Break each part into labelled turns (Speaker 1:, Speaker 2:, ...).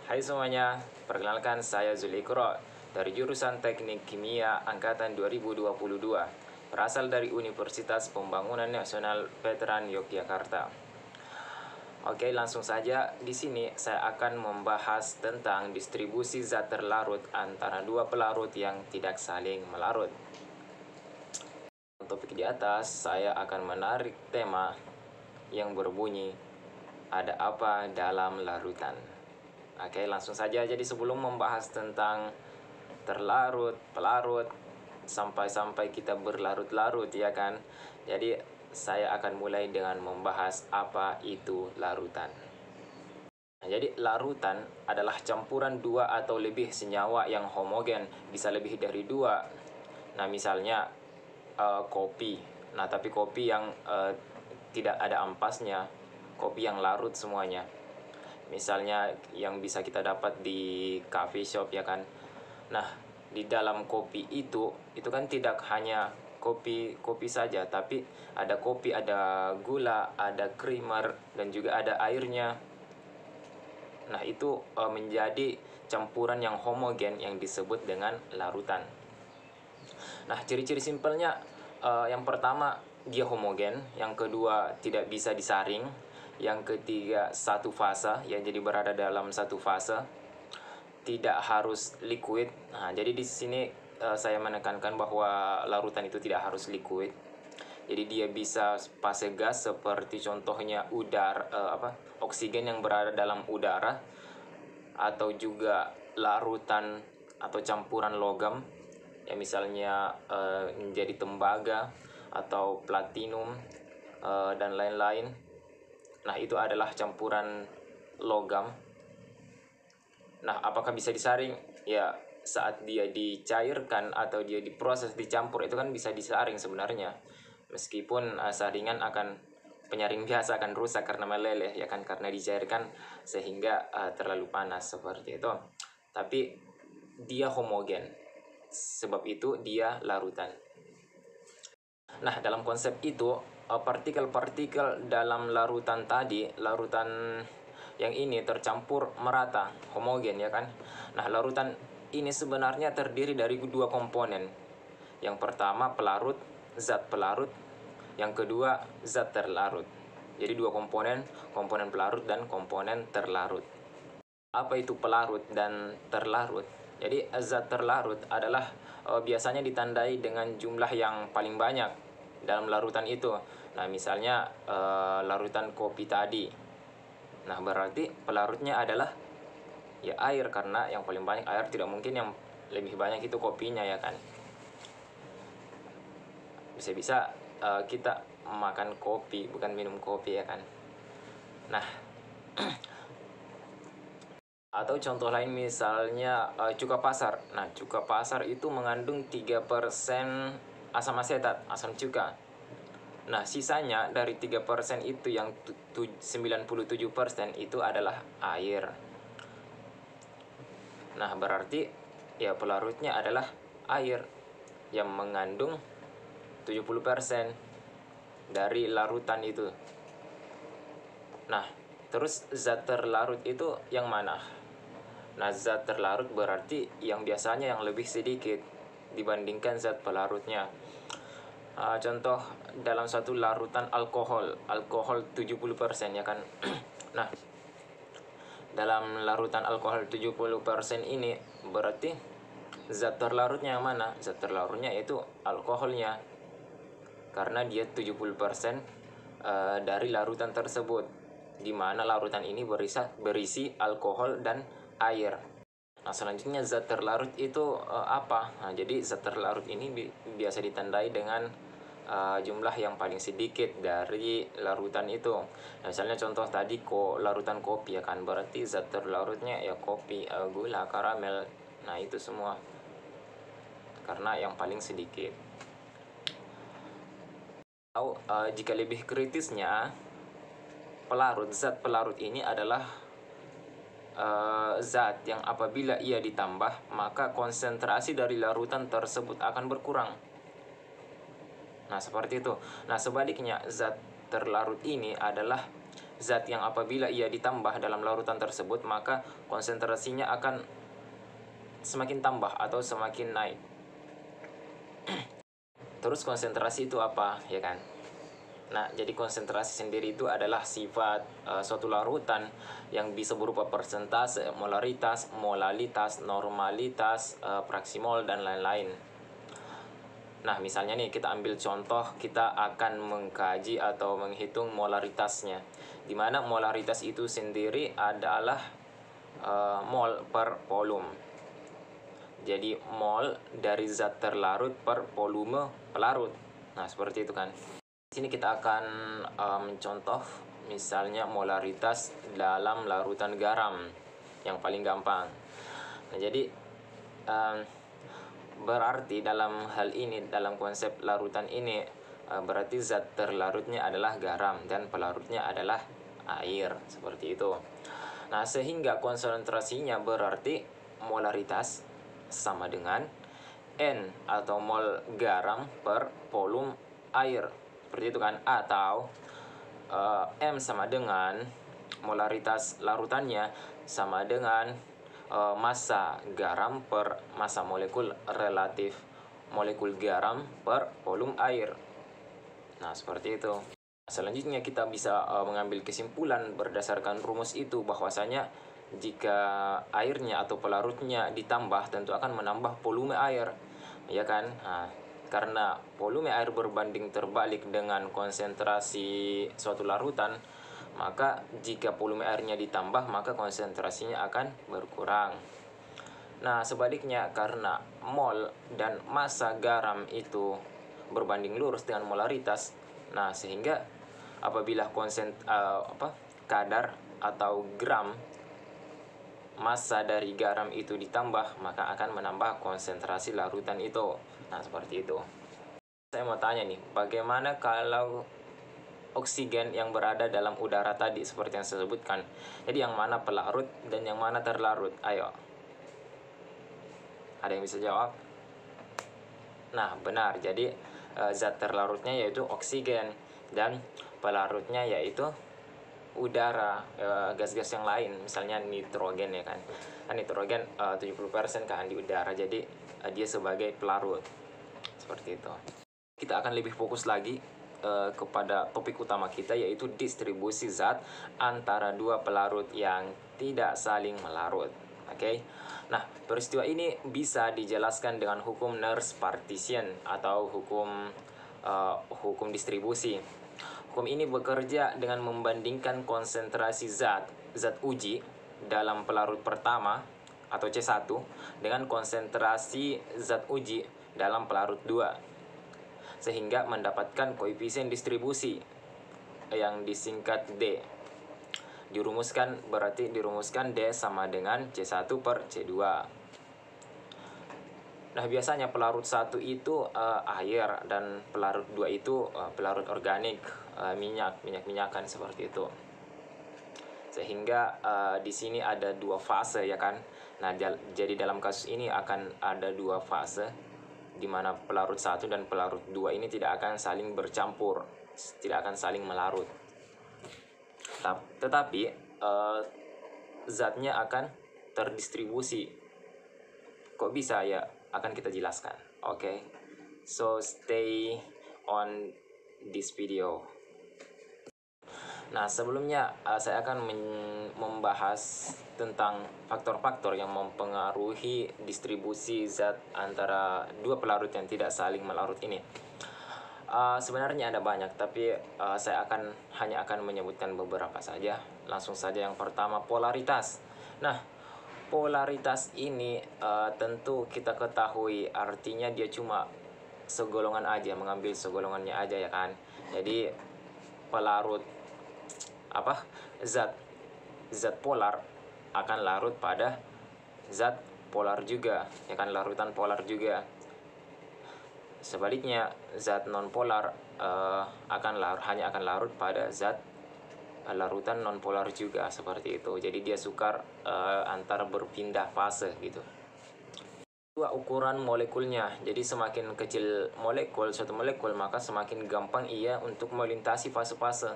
Speaker 1: Hai semuanya, perkenalkan saya Zulikro dari jurusan Teknik Kimia Angkatan 2022, berasal dari Universitas Pembangunan Nasional Veteran Yogyakarta. Oke, langsung saja. Di sini saya akan membahas tentang distribusi zat terlarut antara dua pelarut yang tidak saling melarut. Topik di atas, saya akan menarik tema yang berbunyi, ada apa dalam larutan? Oke, langsung saja. Jadi sebelum membahas tentang terlarut, pelarut, sampai kita berlarut-larut ya kan. Jadi saya akan mulai dengan membahas apa itu larutan. Nah, jadi larutan adalah campuran dua atau lebih senyawa yang homogen, bisa lebih dari dua. Nah, misalnya kopi. Nah, tapi kopi yang tidak ada ampasnya, kopi yang larut semuanya. Misalnya yang bisa kita dapat di coffee shop ya kan. Nah, di dalam kopi itu kan tidak hanya kopi saja, tapi ada kopi, ada gula, ada creamer, dan juga ada airnya. Nah, itu menjadi campuran yang homogen yang disebut dengan larutan. Nah, ciri-ciri simpelnya, yang pertama dia homogen, yang kedua tidak bisa disaring, yang ketiga satu fase, ya jadi berada dalam satu fase, tidak harus liquid. Nah, jadi di sini saya menekankan bahwa larutan itu tidak harus liquid. Jadi dia bisa fase gas seperti contohnya oksigen yang berada dalam udara, atau juga larutan atau campuran logam ya, misalnya menjadi tembaga atau platinum dan lain-lain. Nah, itu adalah campuran logam. Nah, apakah bisa disaring? Ya, saat dia dicairkan atau dia diproses, dicampur, itu kan bisa disaring sebenarnya. Meskipun saringan penyaring biasa akan rusak karena meleleh ya kan, karena dicairkan sehingga terlalu panas seperti itu. Tapi dia homogen, sebab itu dia larutan. Nah, dalam konsep itu partikel-partikel dalam larutan yang ini tercampur merata, homogen ya kan. Nah, larutan ini sebenarnya terdiri dari dua komponen. Yang pertama pelarut, zat pelarut. Yang kedua zat terlarut. Jadi dua komponen pelarut dan komponen terlarut. Apa itu pelarut dan terlarut? Jadi zat terlarut adalah biasanya ditandai dengan jumlah yang paling banyak dalam larutan itu. Nah, misalnya larutan kopi tadi. Nah, berarti pelarutnya adalah ya air, karena yang paling banyak air, tidak mungkin yang lebih banyak itu kopinya ya kan. Bisa-bisa kita makan kopi, bukan minum kopi ya kan. Nah, atau contoh lain misalnya cuka pasar. Nah, cuka pasar itu mengandung 3% asam asetat, asam cuka. Nah, sisanya dari 3% itu yang 97% itu adalah air. Nah, berarti ya pelarutnya adalah air yang mengandung 70% dari larutan itu. Nah, terus zat terlarut itu yang mana? Nah, zat terlarut berarti yang biasanya yang lebih sedikit dibandingkan zat pelarutnya. Contoh dalam satu larutan alkohol 70% ya kan. Nah, dalam larutan alkohol 70% ini berarti zat terlarutnya yang mana? Zat terlarutnya itu alkoholnya, karena dia 70% dari larutan tersebut, di mana larutan ini berisi alkohol dan air. Nah, selanjutnya zat terlarut itu apa? Nah, jadi zat terlarut ini biasa ditandai dengan jumlah yang paling sedikit dari larutan itu. Nah, misalnya contoh tadi larutan kopi ya kan, berarti zat terlarutnya ya kopi, gula, karamel. Nah, itu semua karena yang paling sedikit. Atau jika lebih kritisnya, zat pelarut ini adalah zat yang apabila ia ditambah, maka konsentrasi dari larutan tersebut akan berkurang. Nah, seperti itu. Nah, sebaliknya zat terlarut ini adalah zat yang apabila ia ditambah dalam larutan tersebut, maka konsentrasinya akan semakin tambah atau semakin naik. Terus konsentrasi itu apa, ya kan? Nah, jadi konsentrasi sendiri itu adalah sifat suatu larutan yang bisa berupa persentase, molaritas, molalitas, normalitas, fraksi mol, dan lain-lain. Nah, misalnya nih kita ambil contoh, kita akan mengkaji atau menghitung molaritasnya, di mana molaritas itu sendiri adalah mol per volume. Jadi mol dari zat terlarut per volume pelarut. Nah, seperti itu kan. Di sini kita akan mencontoh misalnya molaritas dalam larutan garam yang paling gampang. Nah, jadi berarti dalam hal ini, dalam konsep larutan ini, berarti zat terlarutnya adalah garam dan pelarutnya adalah air, seperti itu. Nah, sehingga konsentrasinya berarti molaritas sama dengan N atau mol garam per volume air, seperti itu kan. Atau M sama dengan molaritas larutannya sama dengan massa garam per massa molekul relatif molekul garam per volume air. Nah, seperti itu. Selanjutnya kita bisa mengambil kesimpulan berdasarkan rumus itu, bahwasanya jika airnya atau pelarutnya ditambah, tentu akan menambah volume air, ya kan? Nah, karena volume air berbanding terbalik dengan konsentrasi suatu larutan, maka jika volume airnya ditambah, maka konsentrasinya akan berkurang. Nah, sebaliknya, karena mol dan massa garam itu berbanding lurus dengan molaritas, nah sehingga apabila kadar atau gram massa dari garam itu ditambah, maka akan menambah konsentrasi larutan itu. Nah, seperti itu. Saya mau tanya nih, bagaimana kalau oksigen yang berada dalam udara tadi seperti yang saya sebutkan? Jadi yang mana pelarut dan yang mana terlarut? Ayo. Ada yang bisa jawab? Nah, benar. Jadi zat terlarutnya yaitu oksigen dan pelarutnya yaitu udara, gas-gas yang lain, misalnya nitrogen, ya kan. Nah, nitrogen 70% kan di udara, jadi dia sebagai pelarut. Seperti itu. Kita akan lebih fokus lagi kepada topik utama kita, yaitu distribusi zat antara dua pelarut yang tidak saling melarut. Oke. Nah, peristiwa ini bisa dijelaskan dengan hukum Nernst partition atau hukum distribusi. Hukum ini bekerja dengan membandingkan konsentrasi zat uji dalam pelarut pertama atau C1 dengan konsentrasi zat uji dalam pelarut 2, sehingga mendapatkan koefisien distribusi yang disingkat D. Dirumuskan D sama dengan C1 per C2. Nah, biasanya pelarut 1 itu air dan pelarut 2 itu pelarut organik, minyak-minyakan, seperti itu. Sehingga di sini ada dua fase, ya kan. Nah, jadi dalam kasus ini akan ada dua fase, di mana pelarut 1 dan pelarut 2 ini tidak akan saling bercampur, tidak akan saling melarut. Tetapi zatnya akan terdistribusi. Kok bisa? Ya, akan kita jelaskan. Oke. So stay on this video. Nah, sebelumnya saya akan membahas tentang faktor-faktor yang mempengaruhi distribusi zat antara dua pelarut yang tidak saling melarut ini. Sebenarnya ada banyak, tapi saya hanya akan menyebutkan beberapa saja. Langsung saja, yang pertama, polaritas. Nah, polaritas ini tentu kita ketahui artinya dia cuma segolongan aja, mengambil segolongannya aja, ya kan. Jadi pelarut zat polar akan larut pada zat polar juga, ya kan, larutan polar juga. Sebaliknya, zat non polar hanya akan larut pada zat larutan non polar juga, seperti itu. Jadi dia sukar antara berpindah fase gitu. Dua, ukuran molekulnya. Jadi semakin kecil suatu molekul, maka semakin gampang ia untuk melintasi fase-fase.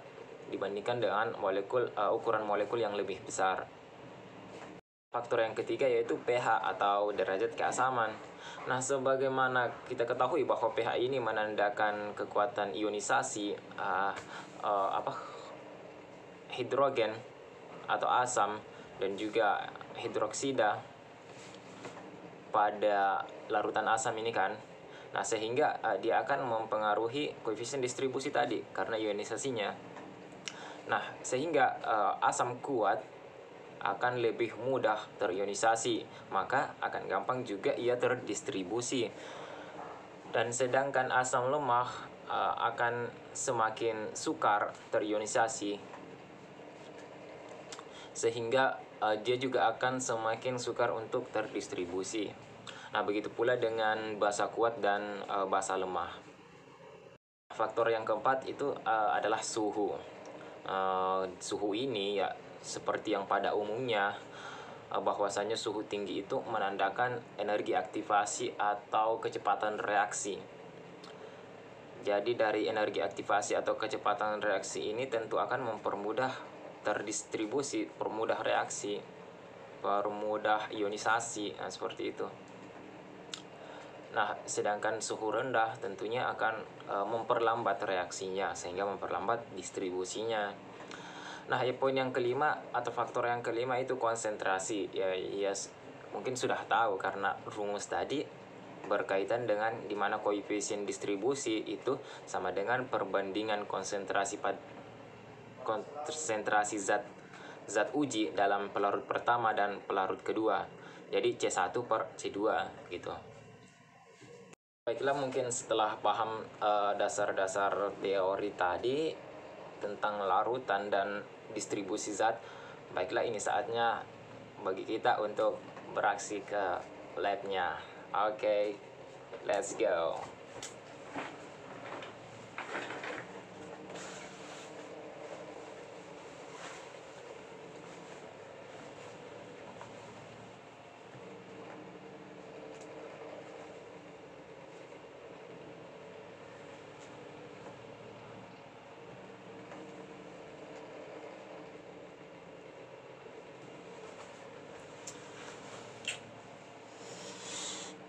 Speaker 1: dibandingkan dengan ukuran molekul yang lebih besar. Faktor yang ketiga yaitu pH atau derajat keasaman. Nah, sebagaimana kita ketahui bahwa pH ini menandakan kekuatan ionisasi hidrogen atau asam dan juga hidroksida pada larutan asam ini kan. Nah, sehingga dia akan mempengaruhi koefisien distribusi tadi karena ionisasinya. Nah, sehingga asam kuat akan lebih mudah terionisasi, maka akan gampang juga ia terdistribusi. Dan sedangkan asam lemah akan semakin sukar terionisasi, sehingga dia juga akan semakin sukar untuk terdistribusi. Nah, begitu pula dengan basa kuat dan basa lemah. Faktor yang keempat itu adalah suhu. Suhu ini ya seperti yang pada umumnya, bahwasanya suhu tinggi itu menandakan energi aktivasi atau kecepatan reaksi. Jadi dari energi aktivasi atau kecepatan reaksi ini tentu akan mempermudah terdistribusi, permudah reaksi, permudah ionisasi, nah, seperti itu. Nah, sedangkan suhu rendah tentunya akan memperlambat reaksinya sehingga memperlambat distribusinya. Nah, poin yang kelima atau faktor yang kelima itu konsentrasi. Ya, mungkin sudah tahu karena rumus tadi berkaitan dengan dimana koefisien distribusi itu sama dengan perbandingan konsentrasi zat uji dalam pelarut pertama dan pelarut kedua. Jadi C1 per C2 gitu. Baiklah, mungkin setelah paham dasar-dasar teori tadi tentang larutan dan distribusi zat, baiklah ini saatnya bagi kita untuk beraksi ke labnya. Oke, let's go.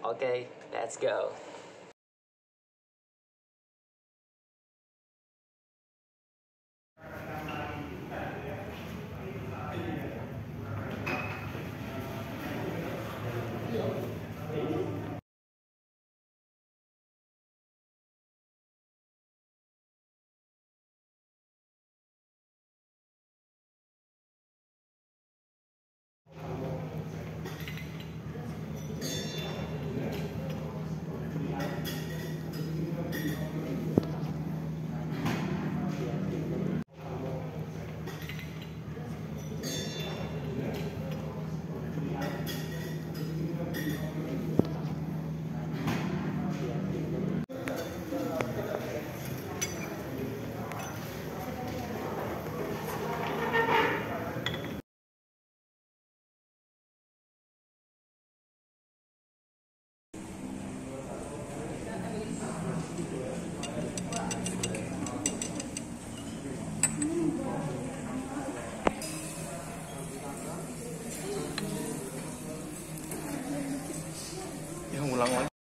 Speaker 1: Okay, let's go. Ulang lagi.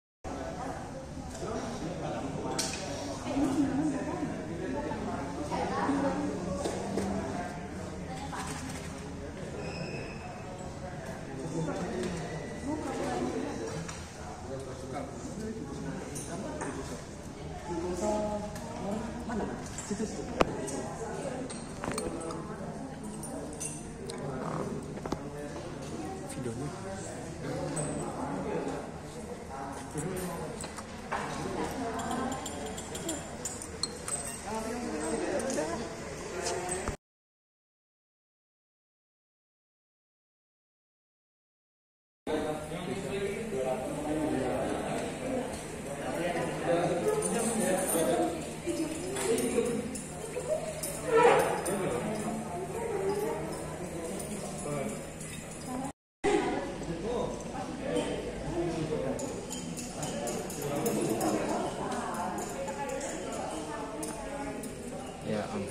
Speaker 1: Ya ampun.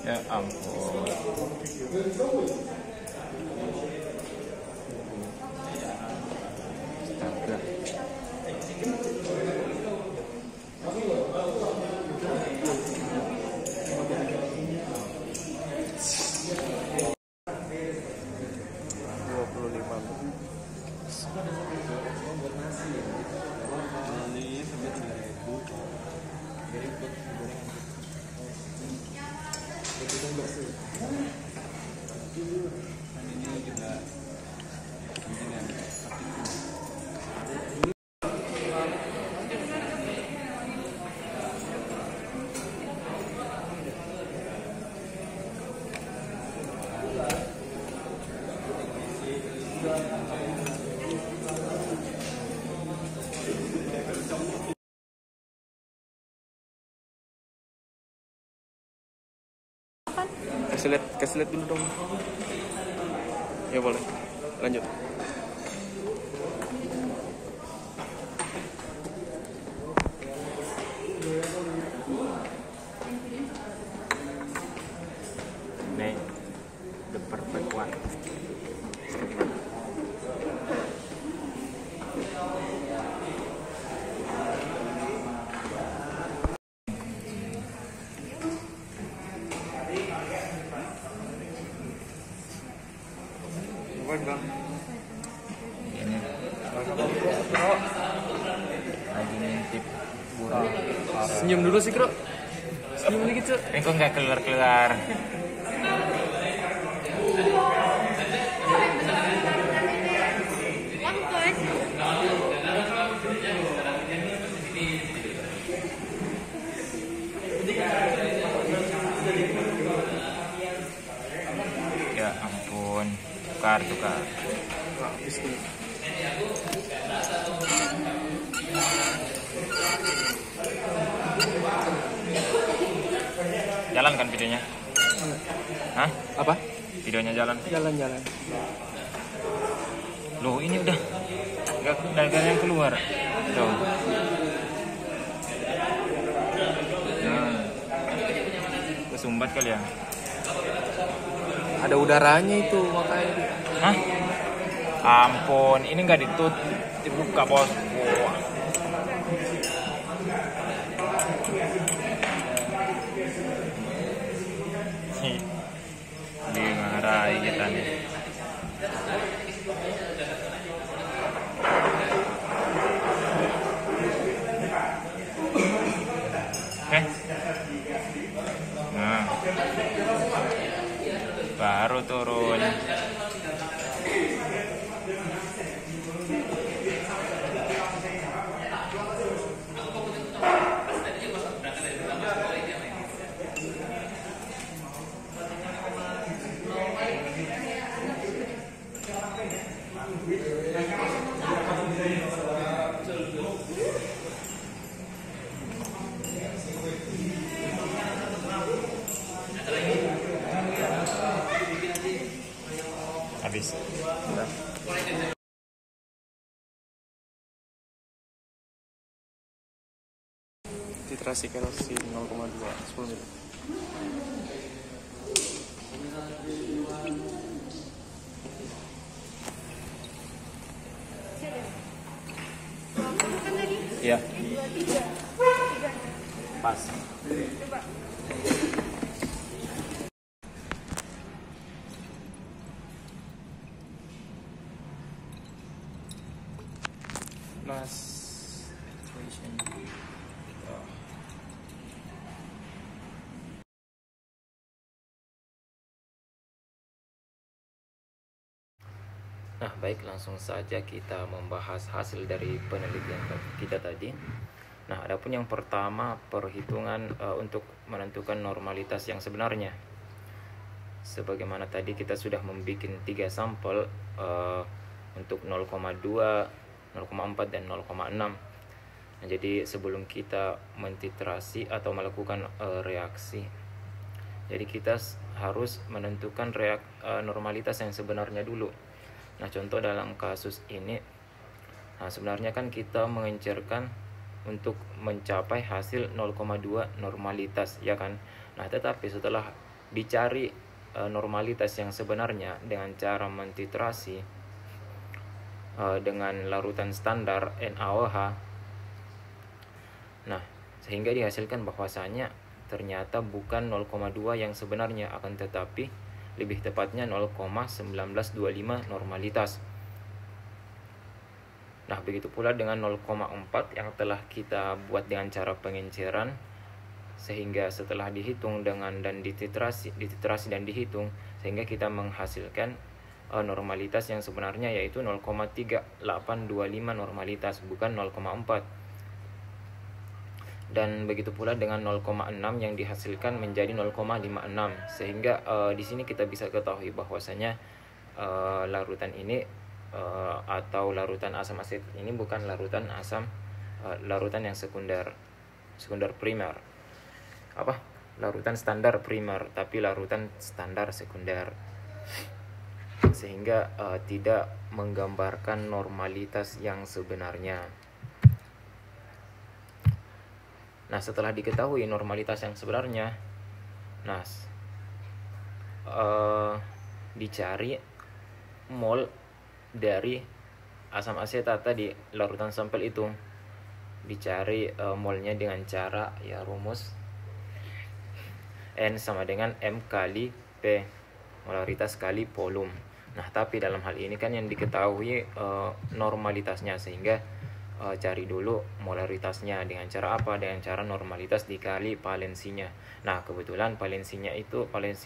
Speaker 1: Ya ampun. Astaga.
Speaker 2: Kasih lihat dulu dong. Ya boleh. Lanjut.
Speaker 1: Nih, the perfect one. Ini lagi ngintip burung.
Speaker 2: Senyum dulu sih, Bro. Senyum dikit, Cuk.
Speaker 1: Ini kok nggak keluar-keluar. Ya ampun, tukar. Jalan kan videonya? Hah?
Speaker 2: Apa?
Speaker 1: Videonya jalan?
Speaker 2: Jalan-jalan.
Speaker 1: Loh ini udah nggak ada yang keluar. Tuh. Nah, kesumbat kali ya?
Speaker 2: Ada udaranya itu makanya.
Speaker 1: Hah? Ampun, ini nggak dibuka bos. Wah. Dimarahi kita nih. Oke. Nah, baru turun. Habis.
Speaker 2: Titrasi kerosin 0,2 10 menit.
Speaker 1: Iya. Pas.
Speaker 2: Last situation.
Speaker 1: Nah, baik, langsung saja kita membahas hasil dari penelitian kita tadi. Nah, adapun yang pertama, perhitungan untuk menentukan normalitas yang sebenarnya. Sebagaimana tadi kita sudah membuat 3 sampel untuk 0,2, 0,4 dan 0,6. Nah, jadi sebelum kita mentitrasi atau melakukan reaksi Jadi kita harus menentukan normalitas yang sebenarnya dulu. Nah, contoh dalam kasus ini, nah sebenarnya kan kita mengincarkan untuk mencapai hasil 0,2 normalitas, ya kan. Nah, tetapi setelah dicari normalitas yang sebenarnya dengan cara mentitrasi dengan larutan standar NaOH, nah sehingga dihasilkan bahwasanya ternyata bukan 0,2 yang sebenarnya, akan tetapi lebih tepatnya 0,1925 normalitas. Nah, begitu pula dengan 0,4 yang telah kita buat dengan cara pengenceran, sehingga setelah dihitung dan dititrasi dan dihitung, sehingga kita menghasilkan normalitas yang sebenarnya yaitu 0,3825 normalitas, bukan 0,4. Dan begitu pula dengan 0,6 yang dihasilkan menjadi 0,56, sehingga di sini kita bisa ketahui bahwasanya larutan ini atau larutan asam asetat ini bukan larutan yang sekunder primer, larutan standar primer, tapi larutan standar sekunder, sehingga tidak menggambarkan normalitas yang sebenarnya. Nah, setelah diketahui normalitas yang sebenarnya, nah dicari mol dari asam asetat tadi, larutan sampel itu dicari molnya dengan cara rumus N sama dengan M kali P, molaritas kali volum. Nah, tapi dalam hal ini kan yang diketahui normalitasnya, sehingga cari dulu molaritasnya dengan cara apa? Dengan cara normalitas dikali valensinya. Nah, kebetulan valensi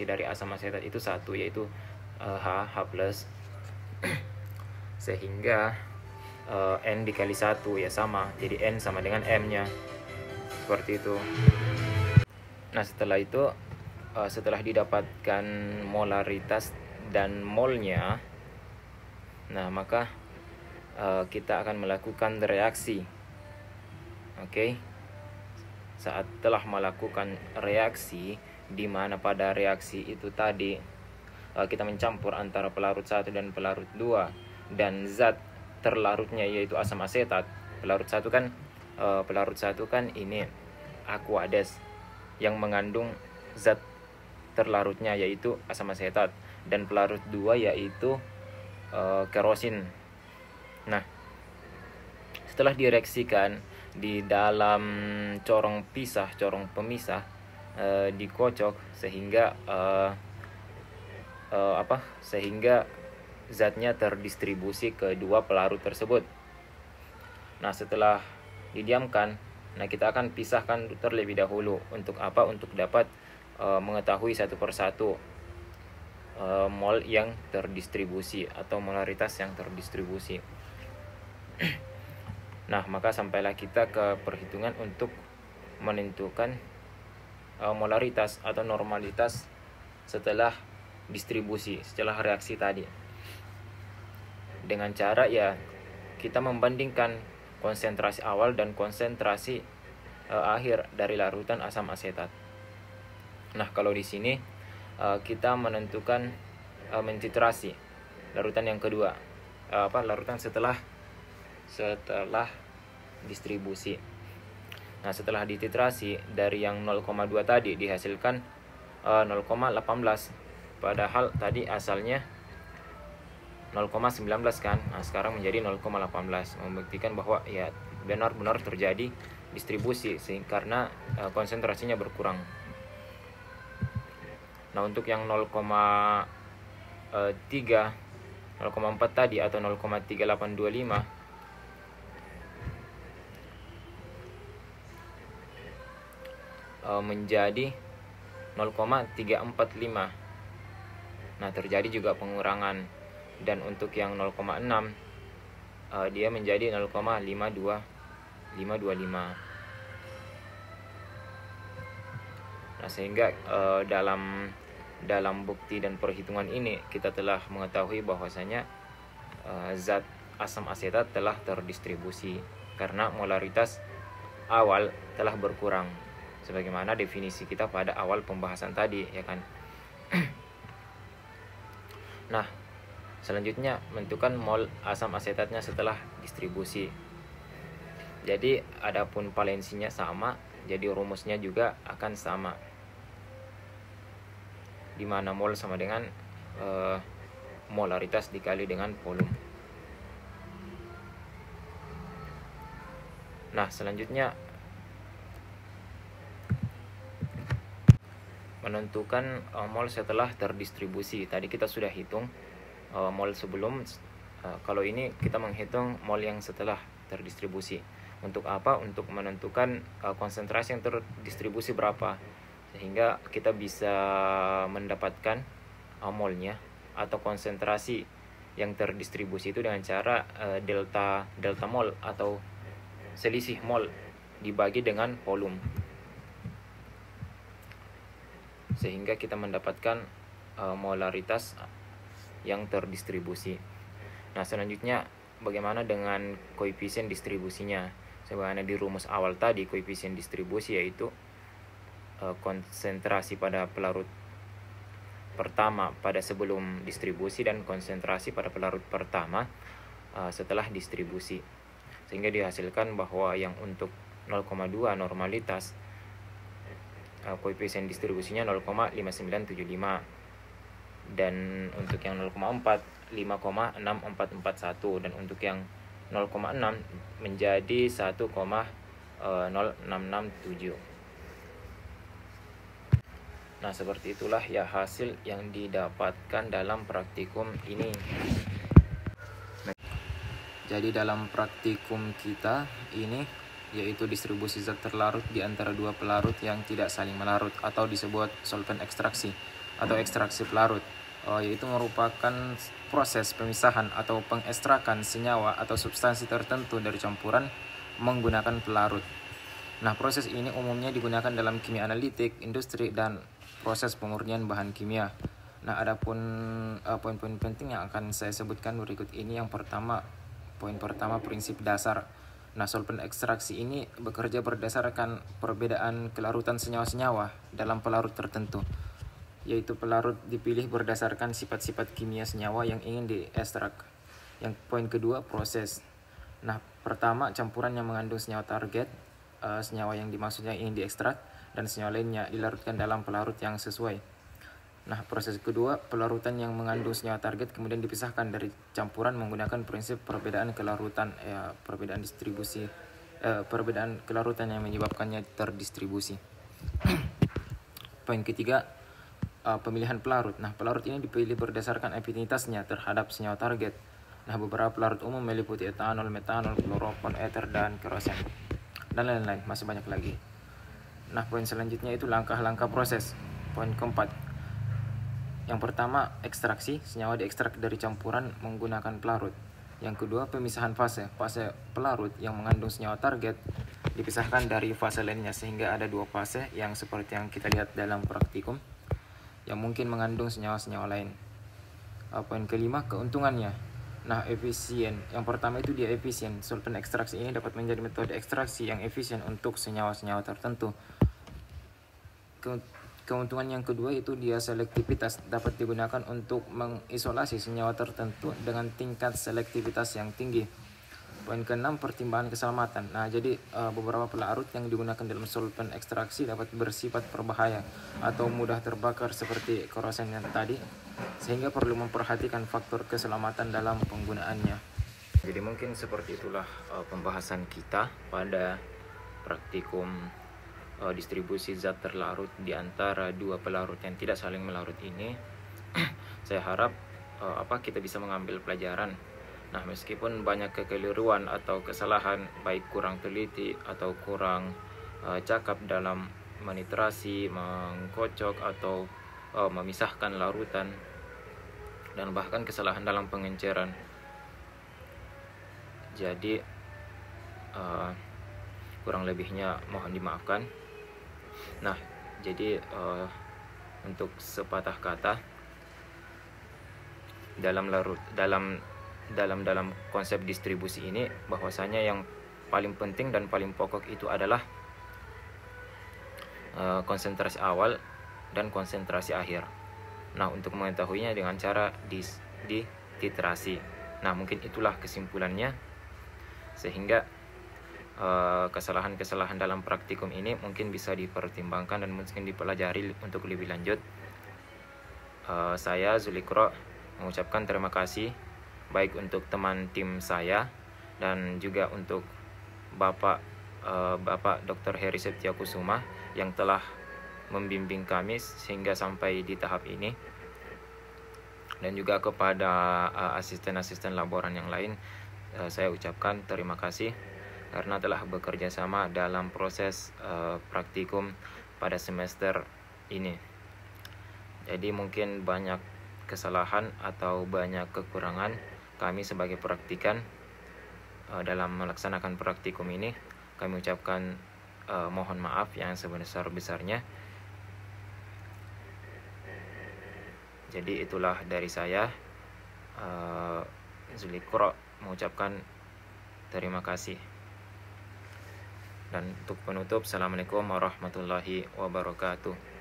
Speaker 1: dari asam asetat itu 1, yaitu H plus sehingga N dikali 1 ya sama, jadi N sama dengan M nya, seperti itu. Nah, setelah itu setelah didapatkan molaritas dan molnya, nah maka kita akan melakukan reaksi. Oke. Saat telah melakukan reaksi, di mana pada reaksi itu tadi kita mencampur antara pelarut 1 dan pelarut 2 dan zat terlarutnya yaitu asam asetat. Pelarut satu kan ini aqueous yang mengandung zat terlarutnya yaitu asam asetat, dan pelarut 2 yaitu kerosin. Nah, setelah direaksikan di dalam corong pemisah, dikocok sehingga sehingga zatnya terdistribusi ke dua pelarut tersebut. Nah, setelah didiamkan, nah kita akan pisahkan terlebih dahulu. Untuk apa? Untuk dapat mengetahui satu persatu mol yang terdistribusi atau molaritas yang terdistribusi. Nah, maka sampailah kita ke perhitungan untuk menentukan molaritas atau normalitas setelah distribusi, setelah reaksi tadi. Dengan cara kita membandingkan konsentrasi awal dan konsentrasi akhir dari larutan asam asetat. Nah, kalau di sini kita menentukan mentitrasi larutan yang kedua, larutan setelah distribusi. Nah, setelah dititrasi dari yang 0,2 tadi dihasilkan 0,18, padahal tadi asalnya 0,19 kan. Nah, sekarang menjadi 0,18, membuktikan bahwa benar-benar terjadi distribusi karena konsentrasinya berkurang. Nah, untuk yang 0,4 tadi atau 0,3825 menjadi 0,345. Nah, terjadi juga pengurangan. Dan untuk yang 0,6 dia menjadi 0,525. Nah, sehingga dalam bukti dan perhitungan ini kita telah mengetahui bahwasanya zat asam asetat telah terdistribusi karena molaritas awal telah berkurang. sebagaimana definisi kita pada awal pembahasan tadi, ya kan. Nah, selanjutnya menentukan mol asam asetatnya setelah distribusi. Jadi adapun valensinya sama, jadi rumusnya juga akan sama, di mana mol sama dengan molaritas dikali dengan volum. Nah, selanjutnya menentukan mol setelah terdistribusi. Tadi kita sudah hitung mol sebelum, kalau ini kita menghitung mol yang setelah terdistribusi. Untuk apa? Untuk menentukan konsentrasi yang terdistribusi berapa, sehingga kita bisa mendapatkan molnya atau konsentrasi yang terdistribusi itu dengan cara delta mol atau selisih mol dibagi dengan volum, sehingga kita mendapatkan molaritas yang terdistribusi. Nah, selanjutnya bagaimana dengan koefisien distribusinya? Sebagaimana di rumus awal tadi, koefisien distribusi yaitu konsentrasi pada pelarut pertama pada sebelum distribusi dan konsentrasi pada pelarut pertama setelah distribusi, sehingga dihasilkan bahwa yang untuk 0,2 normalitas koefisien distribusinya 0,5975, dan untuk yang 0,4 5,6441, dan untuk yang 0,6 menjadi 1,0667. Nah, seperti itulah ya hasil yang didapatkan dalam praktikum ini. Jadi dalam praktikum kita ini yaitu distribusi zat terlarut di antara dua pelarut yang tidak saling melarut, atau disebut solvent ekstraksi atau ekstraksi pelarut, yaitu merupakan proses pemisahan atau pengekstrakan senyawa atau substansi tertentu dari campuran menggunakan pelarut. Nah, proses ini umumnya digunakan dalam kimia analitik, industri, dan proses pemurnian bahan kimia. Nah, adapun poin-poin penting yang akan saya sebutkan berikut ini. Yang pertama, poin pertama, prinsip dasar. Nah, solvent ekstraksi ini bekerja berdasarkan perbedaan kelarutan senyawa-senyawa dalam pelarut tertentu, yaitu pelarut dipilih berdasarkan sifat-sifat kimia senyawa yang ingin diekstrak. Yang poin kedua, proses. Nah, pertama, campuran yang mengandung senyawa target, senyawa yang dimaksudnya ingin diekstrak, dan senyawa lainnya dilarutkan dalam pelarut yang sesuai. Nah, proses kedua, pelarutan yang mengandung senyawa target kemudian dipisahkan dari campuran menggunakan prinsip perbedaan kelarutan, perbedaan distribusi, perbedaan kelarutan yang menyebabkannya terdistribusi. Poin ketiga, pemilihan pelarut. Nah, pelarut ini dipilih berdasarkan afinitasnya terhadap senyawa target. Nah, beberapa pelarut umum meliputi etanol, metanol, kloropon, eter, dan kerosen, dan lain-lain, masih banyak lagi. Nah, poin selanjutnya itu langkah-langkah proses. Poin keempat, yang pertama, ekstraksi, senyawa diekstrak dari campuran menggunakan pelarut. Yang kedua, pemisahan fase. Fase pelarut yang mengandung senyawa target dipisahkan dari fase lainnya, sehingga ada dua fase yang seperti yang kita lihat dalam praktikum, yang mungkin mengandung senyawa-senyawa lain. Poin kelima, keuntungannya. Nah, efisien. Yang pertama itu dia efisien. Solvent ekstraksi ini dapat menjadi metode ekstraksi yang efisien untuk senyawa-senyawa tertentu. Keuntungan yang kedua itu dia selektivitas, dapat digunakan untuk mengisolasi senyawa tertentu dengan tingkat selektivitas yang tinggi. Poin keenam, pertimbangan keselamatan. Nah, jadi beberapa pelarut yang digunakan dalam solvent ekstraksi dapat bersifat berbahaya atau mudah terbakar seperti kerosen yang tadi, sehingga perlu memperhatikan faktor keselamatan dalam penggunaannya. Jadi mungkin seperti itulah pembahasan kita pada praktikum distribusi zat terlarut di antara dua pelarut yang tidak saling melarut ini. Saya harap kita bisa mengambil pelajaran. Nah, meskipun banyak kekeliruan atau kesalahan, baik kurang teliti atau kurang cakap dalam menitrasi, mengkocok atau memisahkan larutan, dan bahkan kesalahan dalam pengenceran. Jadi kurang lebihnya mohon dimaafkan. Nah, jadi untuk sepatah kata dalam konsep distribusi ini, bahwasanya yang paling penting dan paling pokok itu adalah konsentrasi awal dan konsentrasi akhir. Nah, untuk mengetahuinya dengan cara dititerasi. Nah, mungkin itulah kesimpulannya, sehingga kesalahan-kesalahan dalam praktikum ini mungkin bisa dipertimbangkan dan mungkin dipelajari untuk lebih lanjut. Saya Zulikro mengucapkan terima kasih baik untuk teman tim saya dan juga untuk Bapak Dr. Heri Septiakusuma yang telah membimbing kami sehingga sampai di tahap ini, dan juga kepada asisten-asisten laboran yang lain. Saya ucapkan terima kasih karena telah bekerja sama dalam proses praktikum pada semester ini. Jadi mungkin banyak kesalahan atau banyak kekurangan kami sebagai praktikan dalam melaksanakan praktikum ini. Kami ucapkan mohon maaf yang sebesar-besarnya. Jadi itulah dari saya, Zulikro, mengucapkan terima kasih. Dan untuk penutup, Assalamualaikum warahmatullahi wabarakatuh.